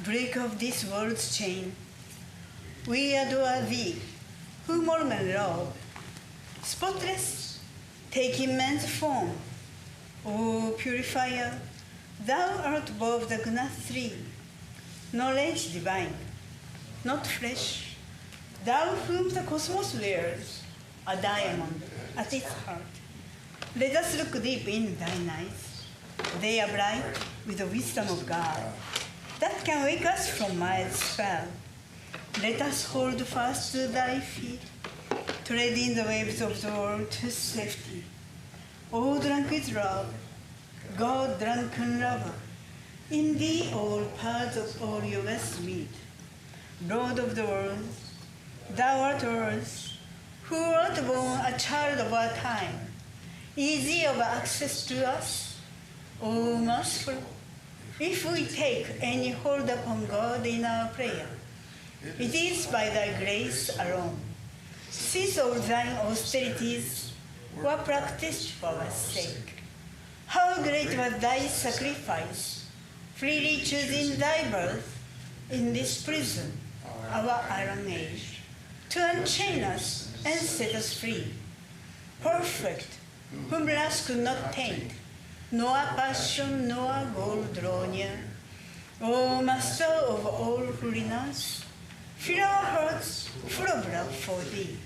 Break of this world's chain, we adore thee, whom all men love. Spotless, taking man's form, O purifier, thou art above the Guna tree, knowledge divine, not flesh, thou whom the cosmos wears, a diamond at its heart. Let us look deep in thine eyes. They are bright with the wisdom of God that can wake us from mild spell. Let us hold fast to thy feet, treading the waves of the world to safety. O drunk with love, God drunken lover, in thee all parts of all yogas meet. Lord of the world, thou art ours, who art born a child of our time, easy of access to us, O merciful. If we take any hold upon God in our prayer, it is by thy grace alone. Since all thine austerities were practiced for our sake, how great was thy sacrifice, freely choosing thy birth in this prison, our iron age, to unchain us and set us free. Perfect, whom lust could not taint, nor passion, nor gold draw near. O Master of all holiness, fill our hearts full of love for thee.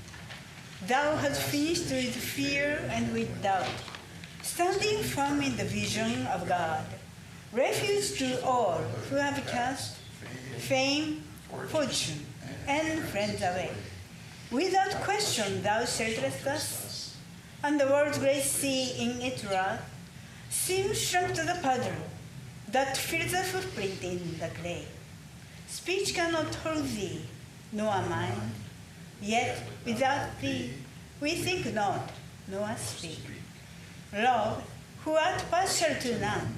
Thou hast finished with fear and with doubt, standing firm in the vision of God, refuge to all who have cast fame, fortune, and friends away. Without question thou shelterest us, and the world's great sea in its wrath seems shrunk to the puddle that fills the footprint in the clay. Speech cannot hold thee, nor mind, yet without thee we think not, nor speak. Lord, who art partial to none,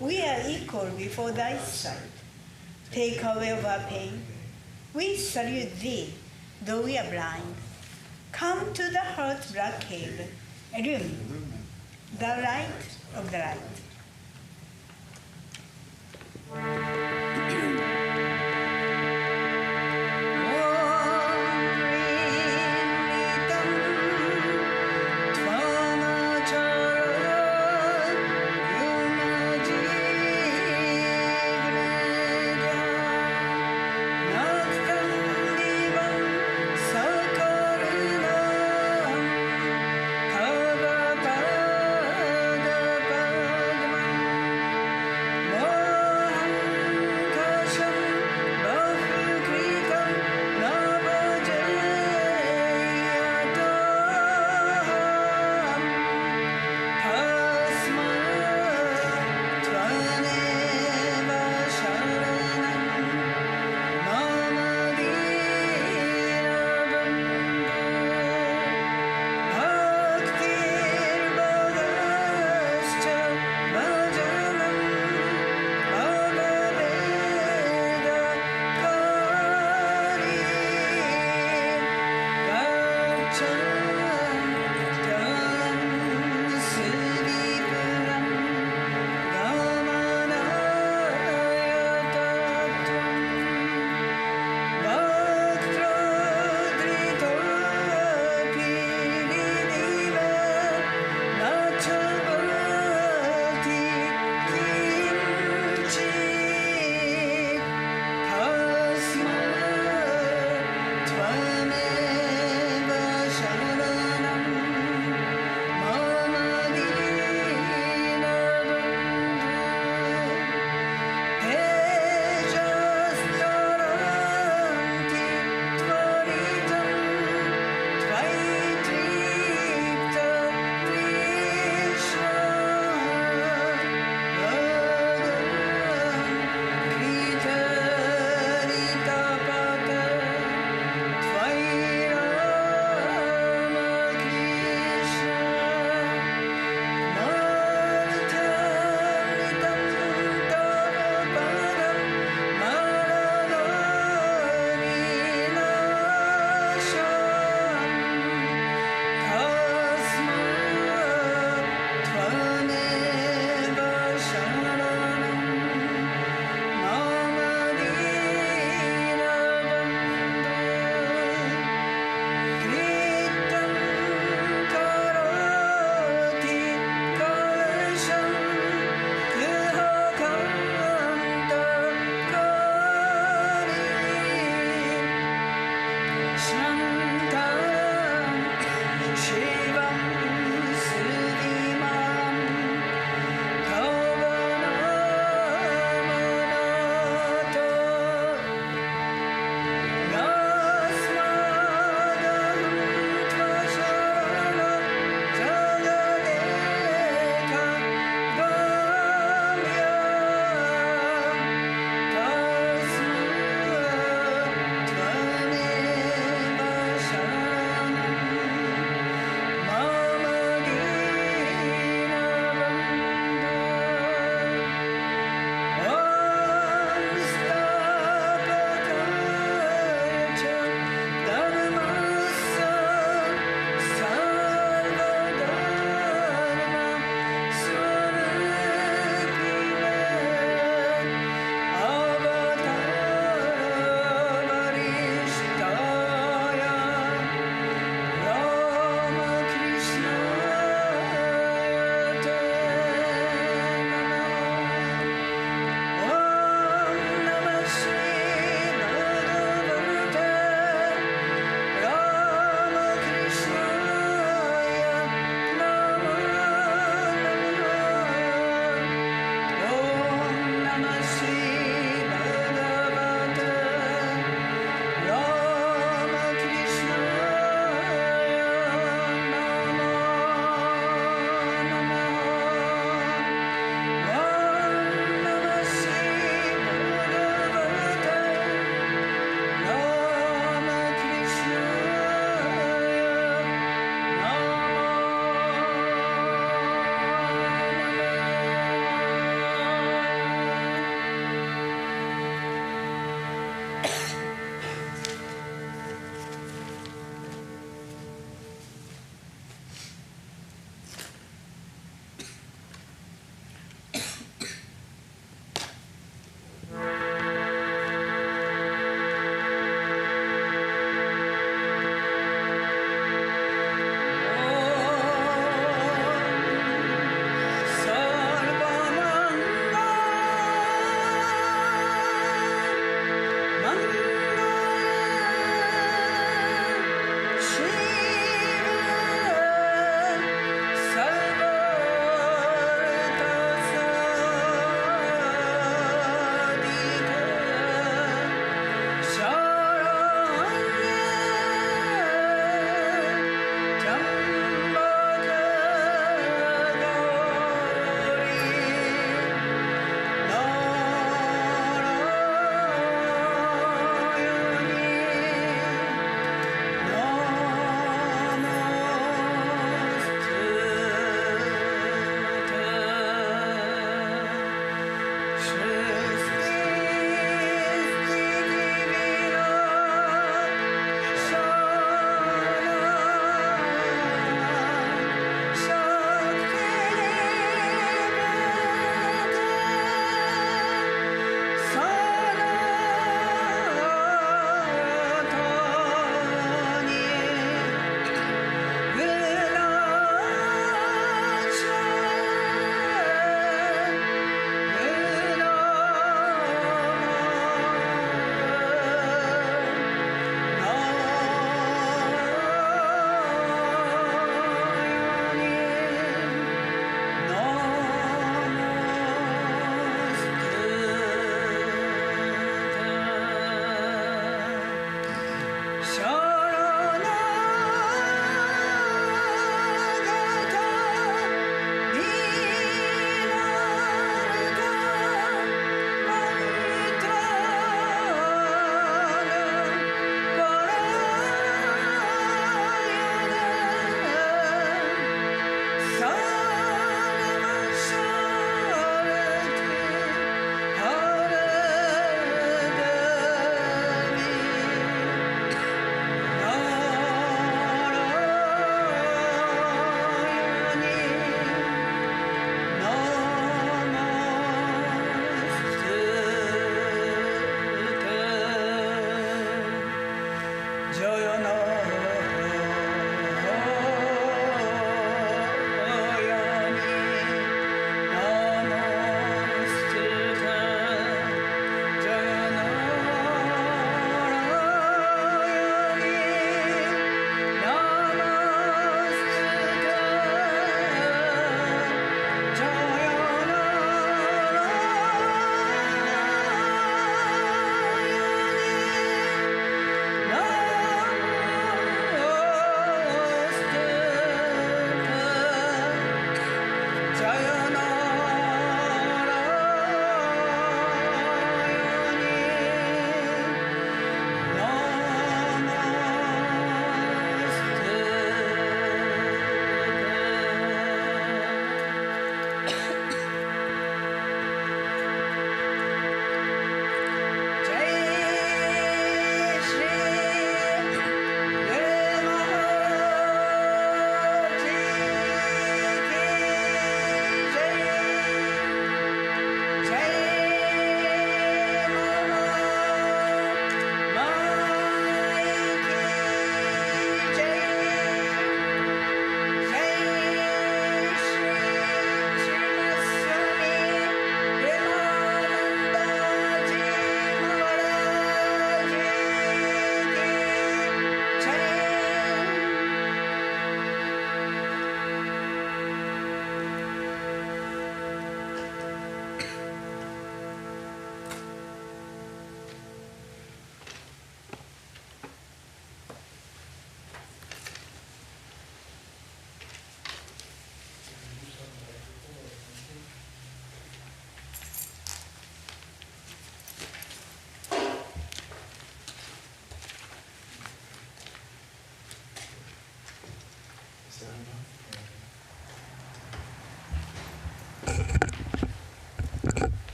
we are equal before thy sight. Take away of our pain, we salute thee, though we are blind. Come to the heart's black cave, illumine the light of the light.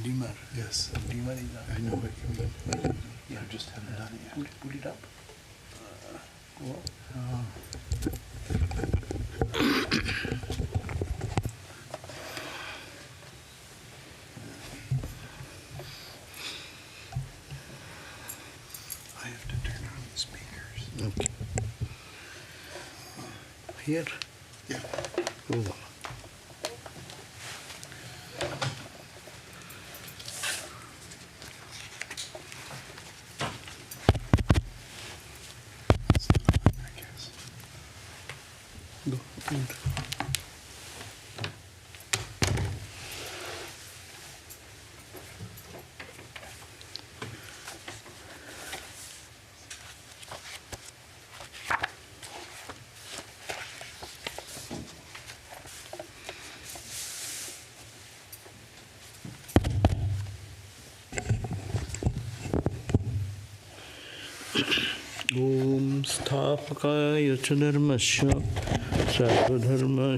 Dimmer. Yes. Dimmer is up. I know what you mean. Yeah, I just haven't done it yet. Pull it up. Go up. I have to turn on the speakers. Okay. Here? Yeah. Over. It's on, I guess. Go. In. ॐ स्थापकाय च धर्मस्य सर्वधर्मस्वरूपिणे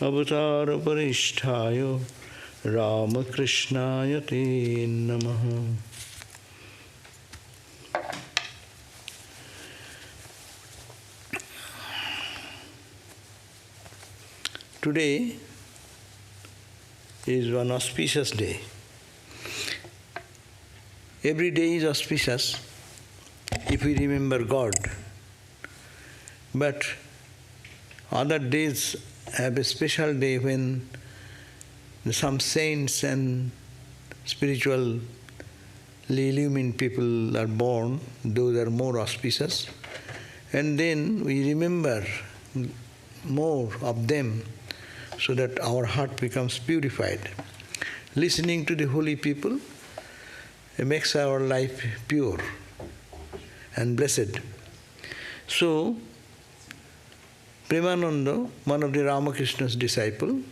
अवतारपरिष्ठाय रामकृष्णाय ते नमः। Today is one auspicious day. Every day is auspicious if we remember God. But other days have a special day when some saints and spiritually illumined people are born. Those are more auspicious. And then we remember more of them so that our heart becomes purified. Listening to the holy people, it makes our life pure and blessed. So, Premananda, one of the Ramakrishna's disciples,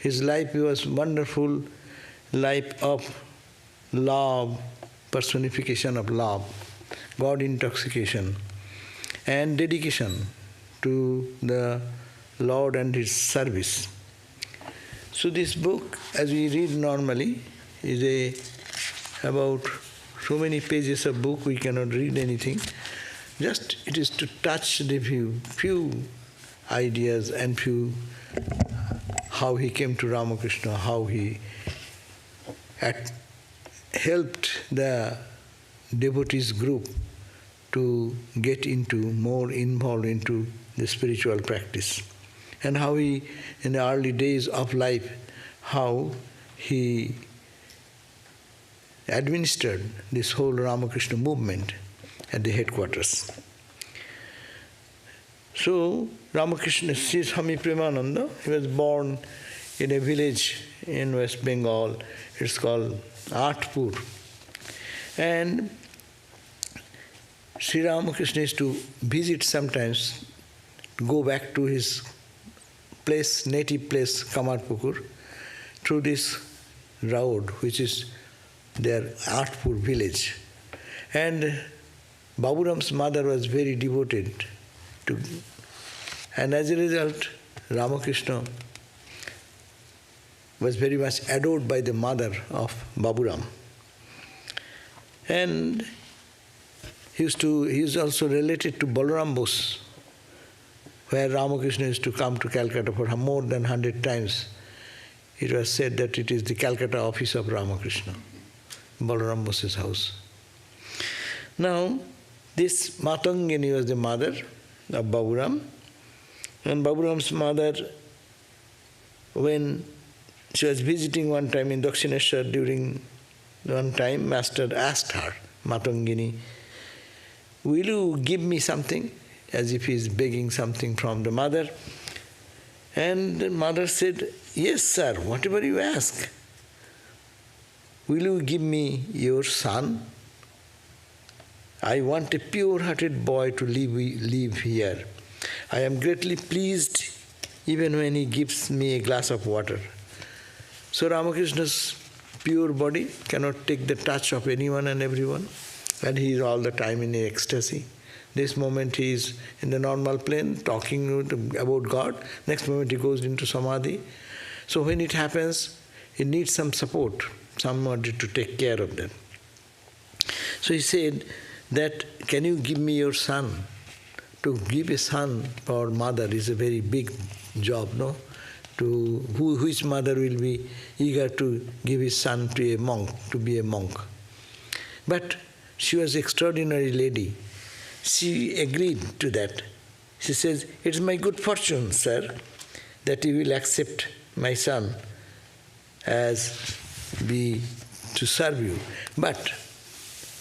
his life was wonderful life of love, personification of love, God intoxication, and dedication to the Lord and His service. So this book, as we read normally, is about so many pages of book, we cannot read anything. Just it is to touch the few ideas and few how he came to Ramakrishna, how he had helped the devotees group to get more involved into the spiritual practice. And how he, in the early days of life, how he administered this whole Ramakrishna movement at the headquarters. So, Ramakrishna, Sri Swami Premananda, he was born in a village in West Bengal. It's called Artpur. And Sri Ramakrishna used to visit sometimes, go back to his place, native place, Kamarpukur, through this road, which is their Artpur village. And Baburam's mother was very devoted to, and as a result, Ramakrishna was very much adored by the mother of Baburam. And he is also related to Balaram Bose, where Ramakrishna used to come to Calcutta for more than 100 times. It was said that it is the Calcutta office of Ramakrishna, Balaram Bose's house. Now, this Matangini was the mother of Baburam, and Baburam's mother, when she was visiting one time in Dakshineshwar, during one time, Master asked her, Matangini, will you give me something? As if he is begging something from the mother. And the mother said, yes, sir, whatever you ask. Will you give me your son? I want a pure-hearted boy to live here. I am greatly pleased even when he gives me a glass of water. So Ramakrishna's pure body cannot take the touch of anyone and everyone, and he is all the time in ecstasy. This moment he is in the normal plane talking about God, next moment he goes into samadhi. So when it happens, he needs some support, somebody to take care of them. So he said that, can you give me your son? To give a son for mother is a very big job, no? Which mother will be eager to give his son to a monk, to be a monk? But she was an extraordinary lady. She agreed to that. She says, it's my good fortune, sir, that you will accept my son to serve you. But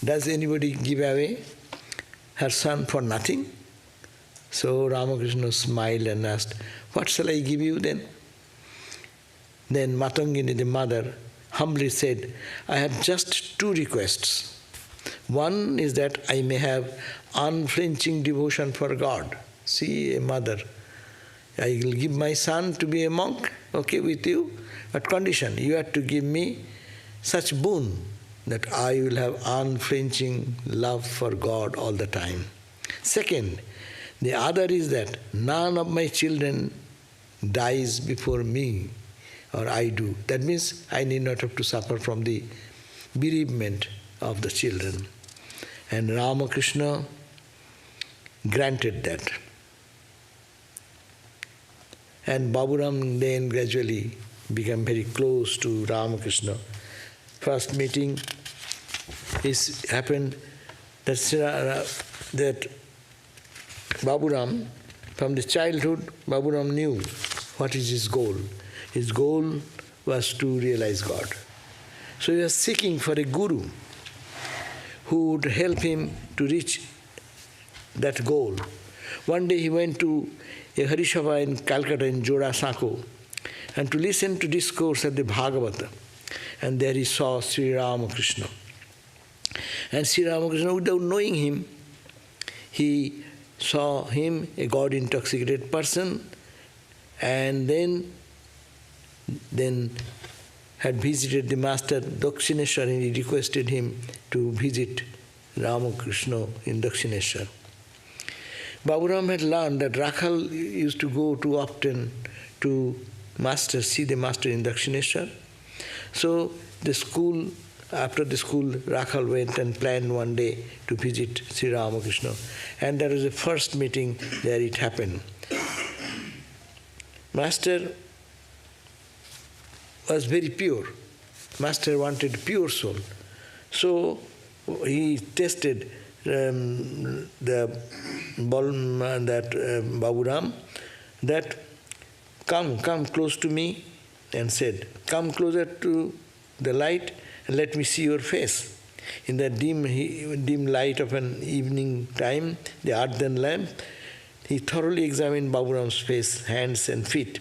does anybody give away her son for nothing? So Ramakrishna smiled and asked, what shall I give you then? Then Matangini, the mother, humbly said, I have just two requests. One is that I may have unflinching devotion for God. See, a mother, I will give my son to be a monk, okay with you, but condition, you have to give me such boon that I will have unflinching love for God all the time. Second, the other is that none of my children dies before me, or I do. That means I need not have to suffer from the bereavement of the children. And Ramakrishna granted that. And Baburam then gradually became very close to Ramakrishna. First meeting happened that Baburam, from the childhood, Baburam knew what is his goal. His goal was to realize God. So he was seeking for a guru who would help him to reach that goal. One day he went to a Harisabha in Calcutta, in Joda Sako, and to listen to discourse of the Bhagavata. And there he saw Sri Ramakrishna. And Sri Ramakrishna, without knowing him, he saw him, a God-intoxicated person, and then had visited the master Dakshineshwar, and he requested him to visit Ramakrishna in Dakshineshwar. Baburam had learned that Rakhal used to go too often to see the master in Dakshineshwar. So the school after the school, Rakhal went and planned one day to visit Sri Ramakrishna. And that was the first meeting there it happened. Master was very pure. Master wanted pure soul. So he tested Baburam, that come close to me, and said, come closer to the light and let me see your face. In the dim light of an evening time, the earthen lamp, he thoroughly examined Baburam's face, hands and feet,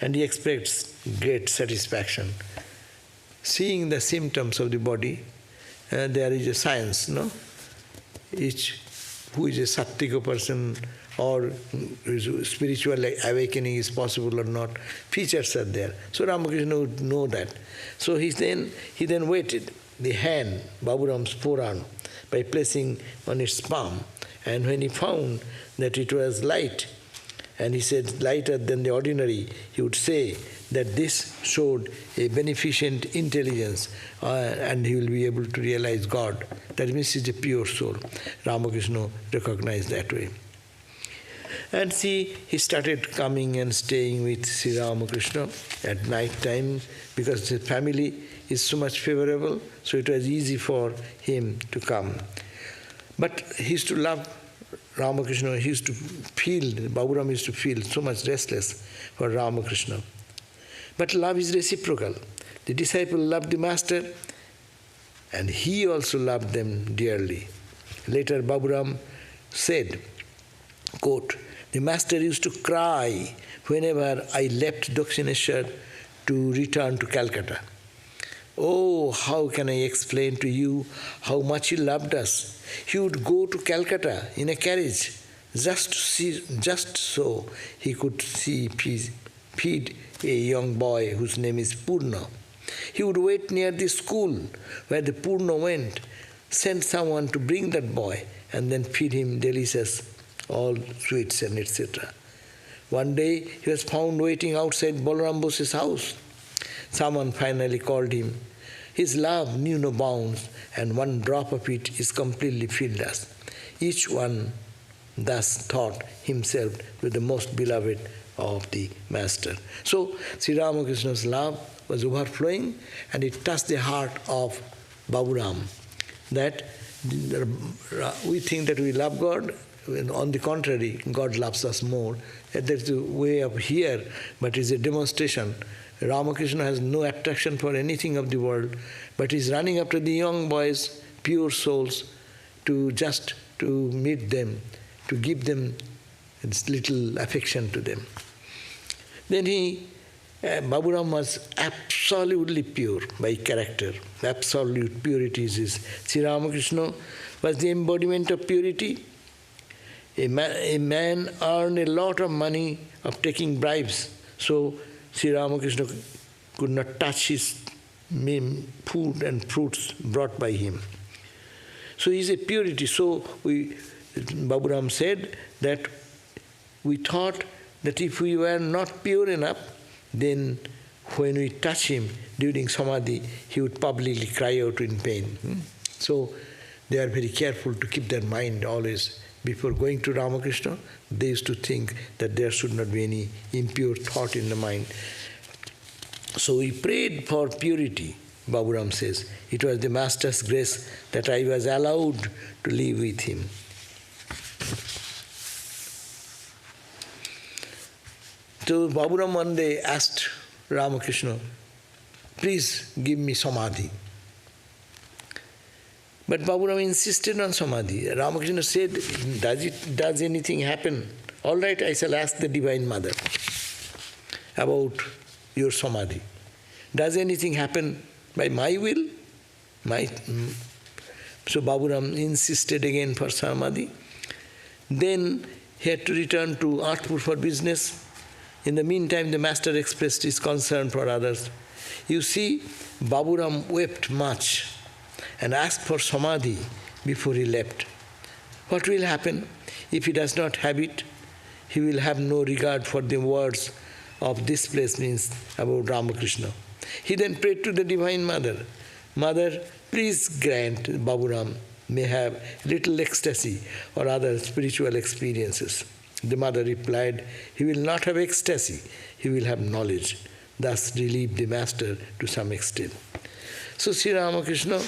and he expressed great satisfaction. Seeing the symptoms of the body, there is a science, no? Each who is a sattvika person or spiritual awakening is possible or not, features are there. So Ramakrishna would know that. So he then weighted the hand, Baburam's forearm, by placing on its palm. And when he found that it was light, and he said lighter than the ordinary, he would say that this showed a beneficent intelligence and he will be able to realize God. That means he is a pure soul. Ramakrishna recognized that way. And see, he started coming and staying with Sri Ramakrishna at night time because his family is so much favorable, so it was easy for him to come. But he used to love Ramakrishna, he used to feel, Baburam used to feel so much restless for Ramakrishna. But love is reciprocal. The disciple loved the master and he also loved them dearly. Later Baburam said, quote, the master used to cry whenever I left Dakshineshwar to return to Calcutta. Oh, how can I explain to you how much he loved us? He would go to Calcutta in a carriage just so he could feed a young boy whose name is Purna. He would wait near the school where the Purna went, send someone to bring that boy, and then feed him delicious, all sweets and etc. One day he was found waiting outside Balaram Bose's house. Someone finally called him. His love knew no bounds, and one drop of it is completely filled us. Each one thus thought himself with the most beloved of the Master. So Sri Ramakrishna's love was overflowing, and it touched the heart of Baburam. That we think that we love God, on the contrary, God loves us more. That's the way of here, but it's a demonstration. Ramakrishna has no attraction for anything of the world, but is running after the young boys, pure souls, to meet them, to give them this little affection to them. Then Baburam was absolutely pure by character. Absolute purity is his. Sri Ramakrishna was the embodiment of purity. A man earned a lot of money of taking bribes, so Sri Ramakrishna could not touch his food and fruits brought by him. So he is a purity. So Baburam said that we thought that if we were not pure enough, then when we touch him during samadhi, he would publicly cry out in pain. So they are very careful to keep their mind always. Before going to Ramakrishna, they used to think that there should not be any impure thought in the mind. So we prayed for purity, Baburam says. It was the Master's grace that I was allowed to live with him. So Baburam one day asked Ramakrishna, please give me samadhi. But Baburam insisted on samadhi. Ramakrishna said, does anything happen? All right, I shall ask the Divine Mother about your samadhi. Does anything happen by my will? So Baburam insisted again for samadhi. Then he had to return to Artpur for business. In the meantime, the Master expressed his concern for others. You see, Baburam wept much and asked for samadhi before he left. What will happen if he does not have it? He will have no regard for the words of this place means about Ramakrishna. He then prayed to the Divine Mother, Mother, please grant Baburam may have little ecstasy or other spiritual experiences. The mother replied, he will not have ecstasy, he will have knowledge. Thus relieved the master to some extent. So Sri Ramakrishna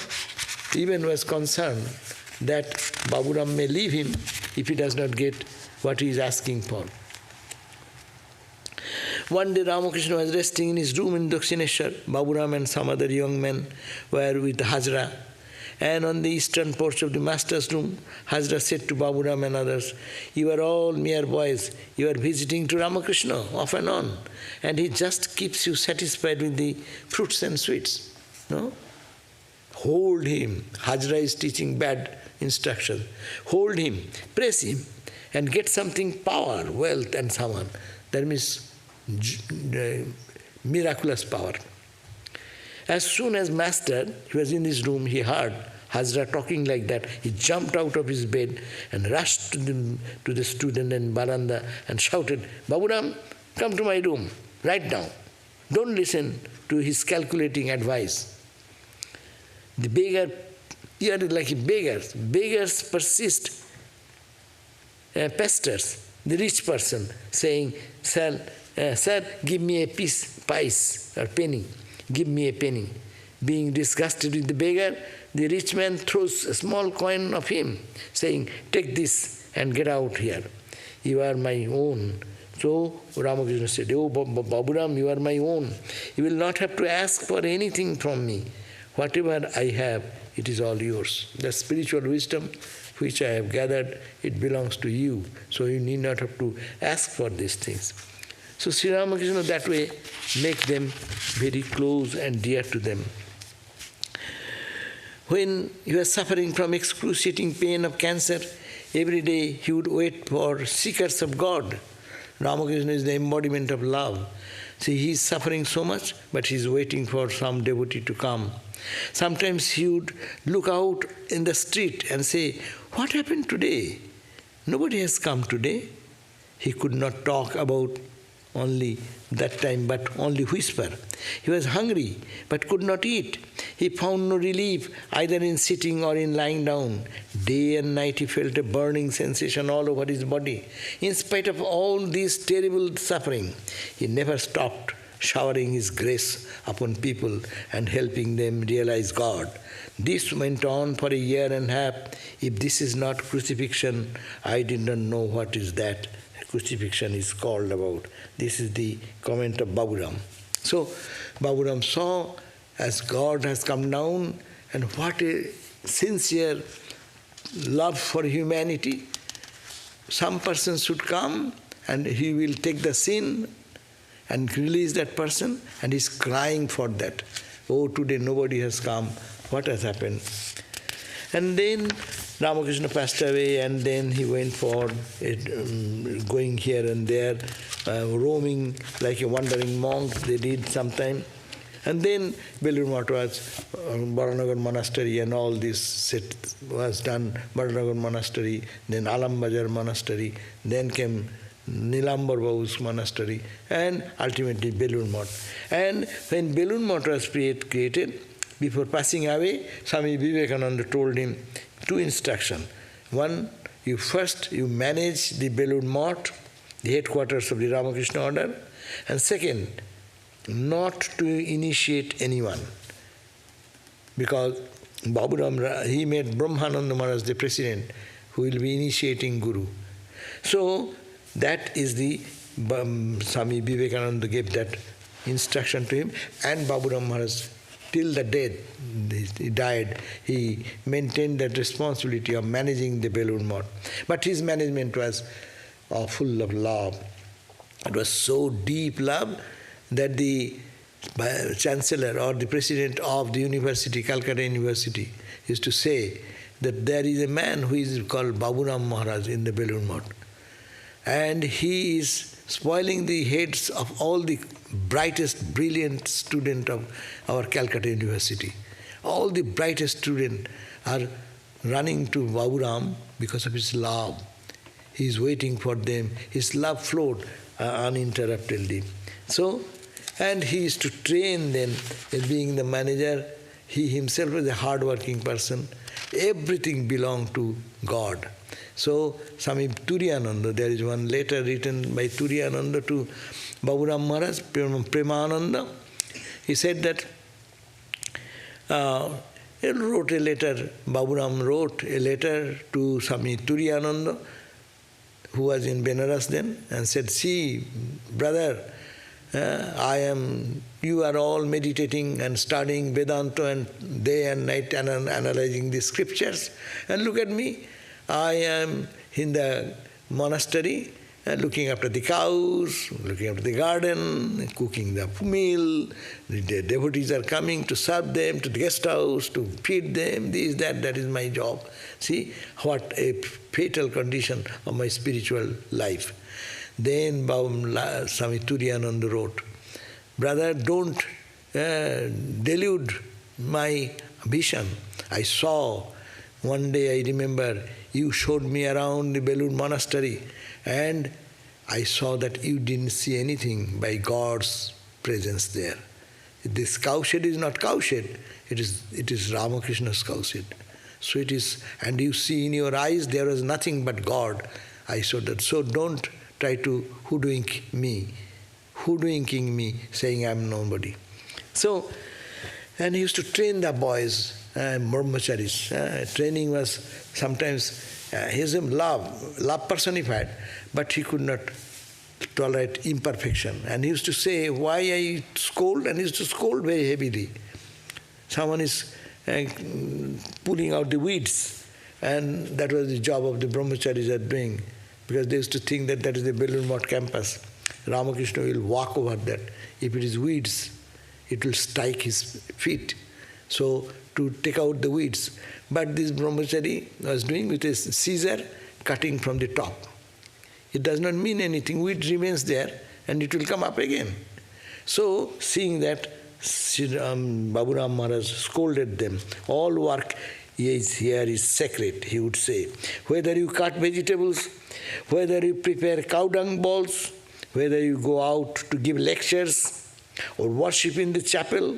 even was concerned that Baburam may leave him if he does not get what he is asking for. One day Ramakrishna was resting in his room in Dakshineshwar. Baburam and some other young men were with Hajra. And on the eastern porch of the master's room, Hajra said to Baburam and others, you are all mere boys, you are visiting to Ramakrishna off and on, and he just keeps you satisfied with the fruits and sweets. No? Hold him. Hajra is teaching bad instruction. Hold him, press him, and get something power, wealth and so on. That means miraculous power. As soon as master, he was in his room, he heard Hajra talking like that. He jumped out of his bed and rushed to the student in Baranda and shouted, Baburam, come to my room, right now. Don't listen to his calculating advice. The beggar, you are like beggars. Beggars persist, pesters the rich person, saying, sir, give me a piece or penny. Give me a penny. Being disgusted with the beggar, the rich man throws a small coin of him, saying, take this and get out here. You are my own. So Ramakrishna said, oh Baburam, you are my own. You will not have to ask for anything from me. Whatever I have, it is all yours. The spiritual wisdom which I have gathered, it belongs to you. So you need not have to ask for these things. So Sri Ramakrishna that way make them very close and dear to them. When he was suffering from excruciating pain of cancer, every day he would wait for seekers of God. Ramakrishna is the embodiment of love. See, he is suffering so much, but he is waiting for some devotee to come. Sometimes he would look out in the street and say, what happened today? Nobody has come today. He could not talk about only that time, but only whisper. He was hungry, but could not eat. He found no relief either in sitting or in lying down. Day and night he felt a burning sensation all over his body. In spite of all this terrible suffering, he never stopped showering his grace upon people and helping them realize God. This went on for a year and a half. If this is not crucifixion, I did not know what is that crucifixion is called about. This is the comment of Baburam. So Baburam saw as God has come down, and what a sincere love for humanity. Some person should come and he will take the sin and release that person, and he's crying for that. Oh, today nobody has come. What has happened? And then Ramakrishna passed away, and then he went for going here and there, roaming like a wandering monk. They did sometime. And then Belur Math was Baranagar Monastery, and all this was done. Baranagar Monastery, then Alambazar Monastery, then came Nilambar Babu's monastery, and ultimately Belur Math. And when Belur Math was created, before passing away, Swami Vivekananda told him two instructions. One, you manage the Belur Math, the headquarters of the Ramakrishna order, and second, not to initiate anyone. Because Baburam, he made Brahmananda Maharaj the president, who will be initiating Guru. So that is the Swami Vivekananda gave that instruction to him, and Baburam Maharaj, till the death, he died, he maintained that responsibility of managing the Belur Math. But his management was full of love. It was so deep love that the chancellor or the president of the university, Calcutta University, used to say that there is a man who is called Baburam Maharaj in the Belur Math, and he is spoiling the heads of all the brightest, brilliant students of our Calcutta University. All the brightest students are running to Baburam because of his love. He is waiting for them. His love flowed uninterruptedly. So, and he used to train them as being the manager, He himself was a hard-working person. Everything belonged to God. So, Swami Turiyananda, there is one letter written by Turiyananda to Baburam Maharaj, Premananda. He said that, he wrote a letter, Baburam wrote a letter to Swami Turiyananda, who was in Benares then, and said, see, brother, you are all meditating and studying Vedanta and day and night and analyzing the scriptures. And look at me, I am in the monastery, looking after the cows, looking after the garden, cooking the meal. The devotees are coming to serve them, to the guest house, to feed them, this, that is my job. See, what a fatal condition of my spiritual life. Then Swami Turiyananda wrote, brother, don't delude my vision. I saw, one day I remember, you showed me around the Belur monastery, and I saw that you didn't see anything by God's presence there. This cowshed is not cowshed, it is Ramakrishna's cowshed. So it is, and you see in your eyes there was nothing but God. I saw that. So don't try to hoodwink me, saying I'm nobody. So, and he used to train the boys, brahmacharis. Training was sometimes his love personified, but he could not tolerate imperfection. And he used to say, why I scold? And he used to scold very heavily. Someone is pulling out the weeds, and that was the job of the brahmacharis are doing, because they used to think that that is the Belur Math campus. Ramakrishna will walk over that. If it is weeds, it will strike his feet. So, to take out the weeds. But this brahmachari was doing with a scissor, cutting from the top. It does not mean anything. Weed remains there, and it will come up again. So, seeing that, Baburam Maharaj scolded them. All work here is sacred, he would say. Whether you cut vegetables, whether you prepare cow dung balls, whether you go out to give lectures or worship in the chapel,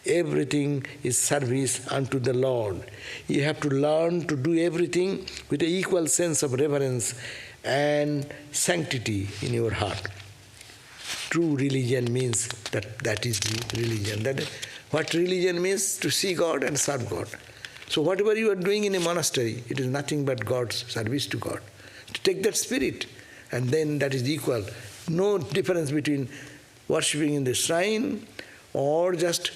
everything is service unto the Lord. You have to learn to do everything with an equal sense of reverence and sanctity in your heart. True religion means that is the religion. What religion means? To see God and serve God. So whatever you are doing in a monastery, it is nothing but God's service to God. To take that spirit, and then that is equal. No difference between worshipping in the shrine, or just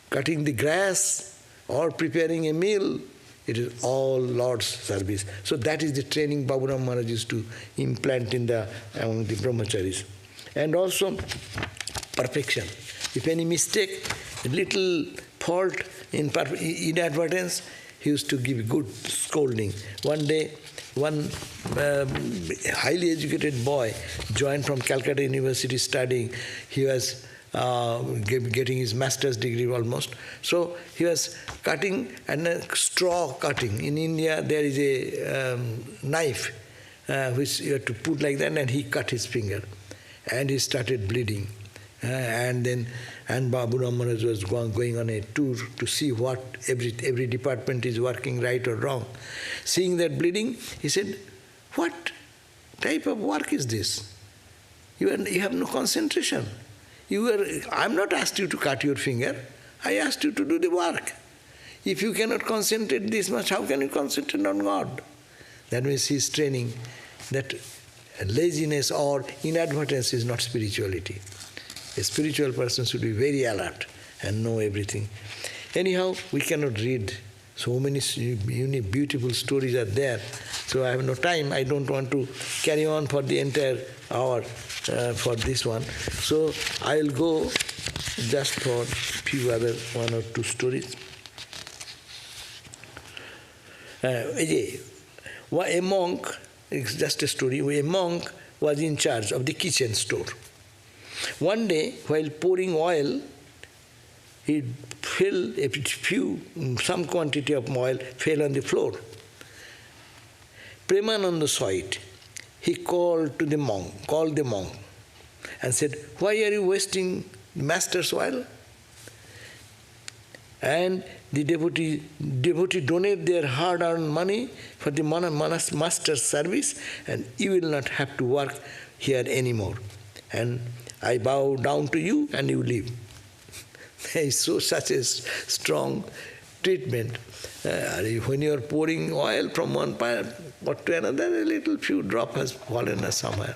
cutting the grass, or preparing a meal. It is all Lord's service. So that is the training Baburam Maharaj used to implant among the brahmacharis. And also perfection. If any mistake, a little fault, inadvertence, he used to give good scolding. One day, one highly educated boy joined from Calcutta University studying. He was getting his master's degree almost. So he was cutting, and straw cutting. In India, there is a knife which you have to put like that, and he cut his finger. And he started bleeding. And Baburam Maharaj was going on a tour to see what every department is working right or wrong. Seeing that bleeding, he said, what type of work is this? You have no concentration. I'm not asked you to cut your finger. I asked you to do the work. If you cannot concentrate this much, how can you concentrate on God? That means he is training that laziness or inadvertence is not spirituality. A spiritual person should be very alert and know everything. Anyhow, we cannot read. So many beautiful stories are there. So I have no time. I don't want to carry on for the entire hour for this one. So I'll go just for few other one or two stories. A monk, it's just a story, a monk was in charge of the kitchen store. One day, while pouring oil, he fell, some quantity of oil fell on the floor. Premananda saw it. He called the monk, and said, why are you wasting master's oil? And the devotee donate their hard-earned money for the master's service, and you will not have to work here anymore. And I bow down to you, and you leave. There is such a strong treatment. When you are pouring oil from one pot to another, a little few drop has fallen somewhere.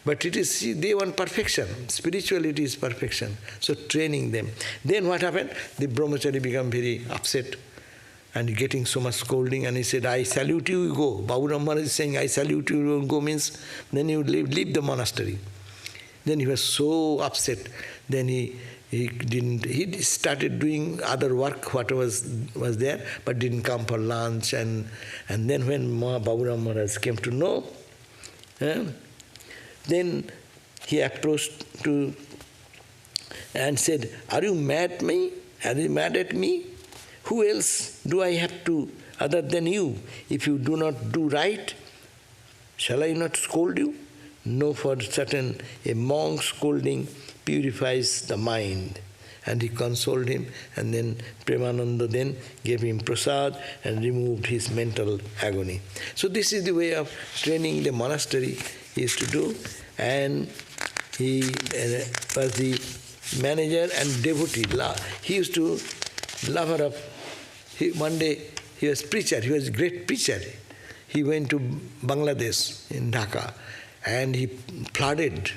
But it is, they want perfection. Spirituality is perfection. So training them. Then what happened? The brahmachari became very upset and getting so much scolding, and he said, I salute you, you go. Babu Maharaj is saying, I salute you, you go, means then you leave the monastery. Then he was so upset. Then he started doing other work, what was there, but didn't come for lunch. And then when Babu Maharaj came to know, then he approached to and said, are you mad at me? Are you mad at me? Who else do I have to other than you? If you do not do right, shall I not scold you? No, for certain a monk's scolding purifies the mind. And he consoled him, and then Premananda then gave him prasad and removed his mental agony. So this is the way of training the monastery he used to do. And he was the manager and devotee. He used to love her up. One day he was preacher, he was a great preacher. He went to Bangladesh in Dhaka, and he flooded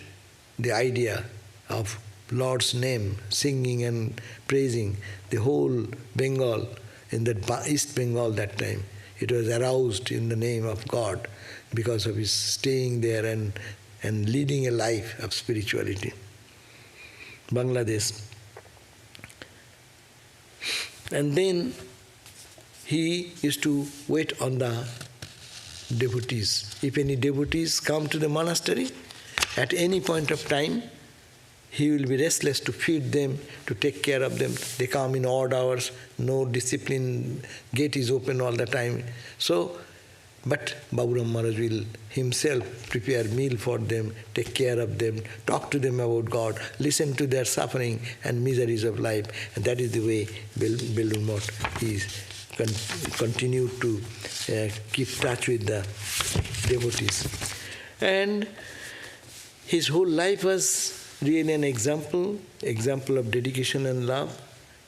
the idea of Lord's name, singing and praising the whole Bengal, in the East Bengal that time. It was aroused in the name of God because of his staying there and leading a life of spirituality. Bangladesh. And then he used to wait on the devotees. If any devotees come to the monastery, at any point of time, he will be restless to feed them, to take care of them. They come in odd hours, no discipline, gate is open all the time. But Babu Maharaj will himself prepare meal for them, take care of them, talk to them about God, listen to their suffering and miseries of life. And that is the way Belur Math continued to keep touch with the devotees. And his whole life was really an example of dedication and love,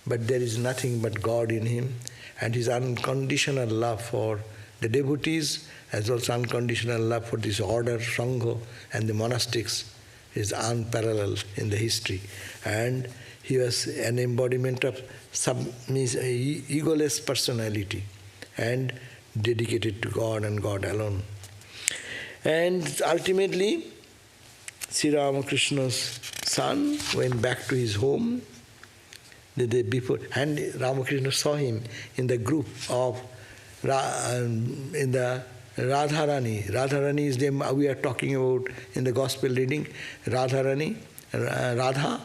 but there is nothing but God in him, and his unconditional love for the devotees, as well as unconditional love for this order, Sangha, and the monastics is unparalleled in the history. And he was an embodiment of egoless personality and dedicated to God and God alone. And ultimately, Sri Ramakrishna's son went back to his home the day before, and Ramakrishna saw him in the group of in the Radharani. Radharani is the name we are talking about in the gospel reading. Radharani, Radha.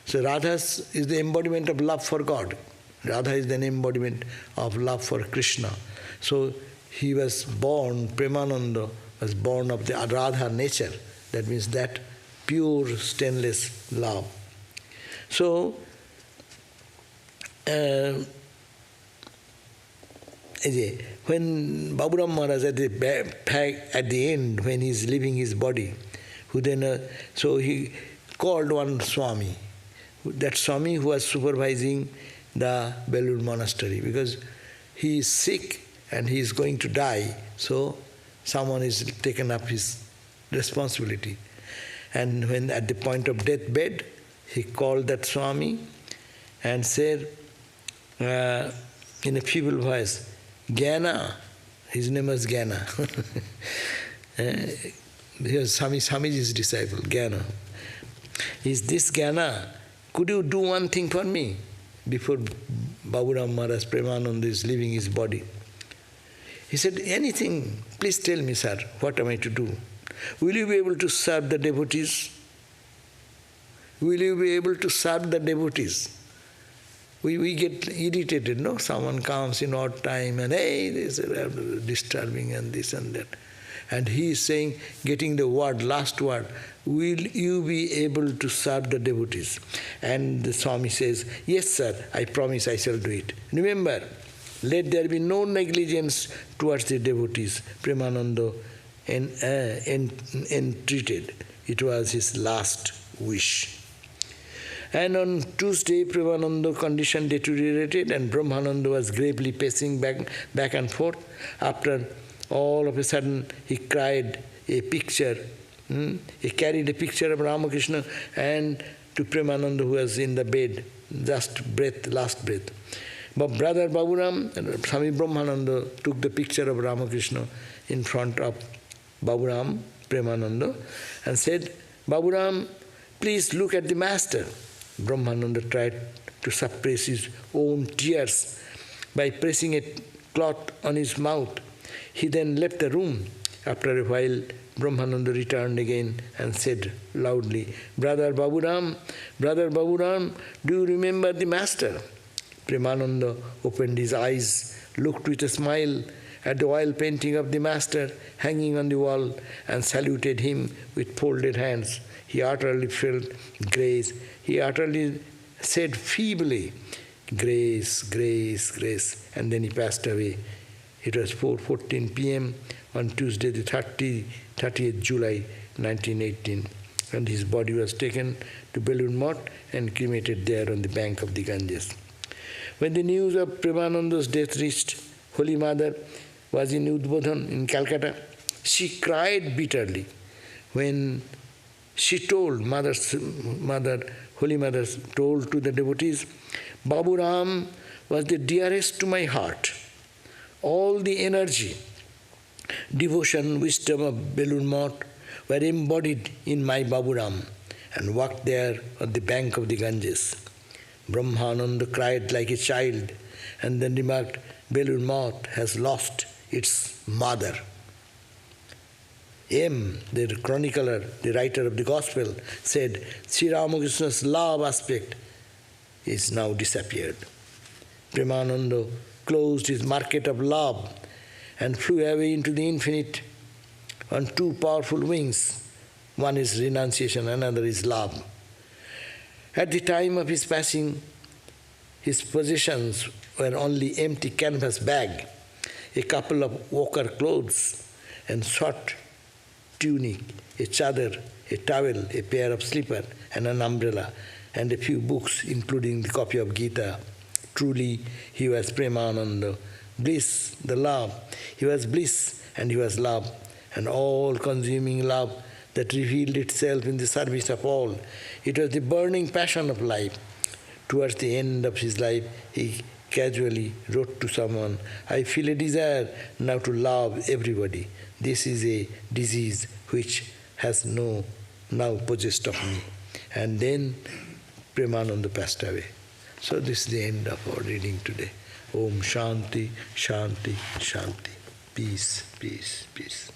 So Radha is the embodiment of love for God. Radha is the embodiment of love for Krishna. So he was born, Premananda was born of the Radha nature. That means that pure, stainless love. So, when Babu Maharaj at the end, when he is leaving his body, so he called one Swami. That Swami who was supervising the Belur monastery, because he is sick and he is going to die, so someone is taken up his responsibility. And when at the point of deathbed, he called that Swami and said in a feeble voice, Jnana, his name was Jnana. He was Swamiji's disciple, Jnana. Is this Jnana? Could you do one thing for me? Before Babu Maharaj Premananda is leaving his body. He said, anything, please tell me, sir, what am I to do? Will you be able to serve the devotees? Will you be able to serve the devotees? We get irritated, no? Someone comes in odd time and, hey, this is disturbing and this and that. And he is saying, getting the word, last word, will you be able to serve the devotees? And the Swami says, yes sir, I promise I shall do it. Remember, let there be no negligence towards the devotees. Premananda entreated. It was his last wish. And on Tuesday, Premananda's condition deteriorated and Brahmananda was gravely pacing back and forth. After all of a sudden, he cried a picture. He carried a picture of Ramakrishna and to Premananda who was in the bed, just breath, last breath. But brother Baburam, Swami Brahmananda took the picture of Ramakrishna in front of Baburam, Premananda, and said, Baburam, please look at the master. Brahmananda tried to suppress his own tears by pressing a cloth on his mouth. He then left the room. After a while, Brahmananda returned again and said loudly, Brother Baburam, do you remember the master? Premananda opened his eyes, looked with a smile at the oil painting of the master hanging on the wall and saluted him with folded hands. He utterly felt grace. He utterly said feebly, grace, grace, grace. And then he passed away. It was 4:14 p.m. on Tuesday, the 30th July, 1918. And his body was taken to Belur Math and cremated there on the bank of the Ganges. When the news of Premananda's death reached Holy Mother, was in Udbodhan in Calcutta, she cried bitterly when she told Holy Mother told to the devotees, Babu Ram was the dearest to my heart. All the energy, devotion, wisdom of Belur Math were embodied in my Babu Ram and walked there on the bank of the Ganges. Brahmananda cried like a child and then remarked, Belur Math has lost its mother. The chronicler, the writer of the Gospel, said, Sri Ramakrishna's love aspect is now disappeared. Premananda closed his market of love and flew away into the infinite on two powerful wings. One is renunciation, another is love. At the time of his passing, his possessions were only empty canvas bag, a couple of ochre clothes and short tunic, a chadar, a towel, a pair of slippers and an umbrella, and a few books, including the copy of Gita. Truly, he was Premananda, bliss, the love. He was bliss and he was love, and all-consuming love that revealed itself in the service of all. It was the burning passion of life. Towards the end of his life, he casually wrote to someone, I feel a desire now to love everybody. This is a disease which has now possessed of me. And then Premananda passed away. So this is the end of our reading today. Om Shanti, Shanti, Shanti. Peace, peace, peace.